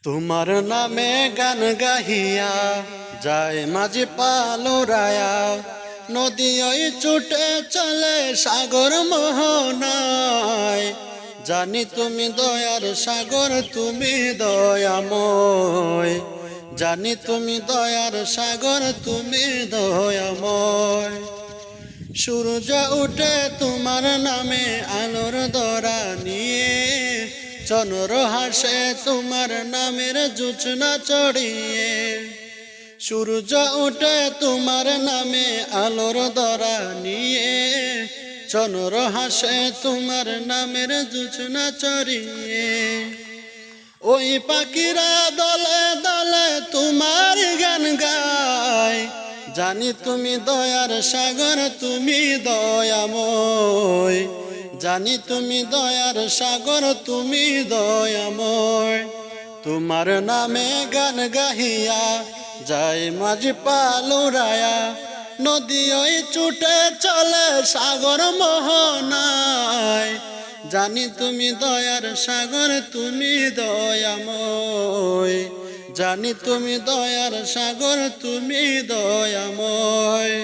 তোমার নামে গান গাহিয়া যায় মাঝি পালুরায়া, নদী ওই ছুটে চলে সাগর মোহনায়। জানি তুমি দয়ার সাগর, তুমি দয়াময়। জানি তুমি দয়ার সাগর, তুমি দয়াময়। সূর্য উঠে তোমার নামে আলোর দরা নিয়ে, চন্দ্র হাসে তোমার নামের জোছনা চড়িয়ে। সূর্য উঠে তোমার নামে আলোর দরা নিয়ে, চন্দ্র হাসে তোমার নামের জোছনা চড়িয়ে। ওই পাখিরা দলে দলে তোমার গান গায়। জানি তুমি দয়ার সাগর, তুমি দয়াময়। জানি তুমি দয়ার সাগর, তুমি দয়াময়। তোমার নামে গান গাহিয়া যায় মাঝি পালুরায়া, নদী ওই ছুটে চলে সাগর মোহনায়। জানি তুমি দয়ার সাগর, তুমি দয়াময়। জানি তুমি দয়ার সাগর, তুমি দয়াময়।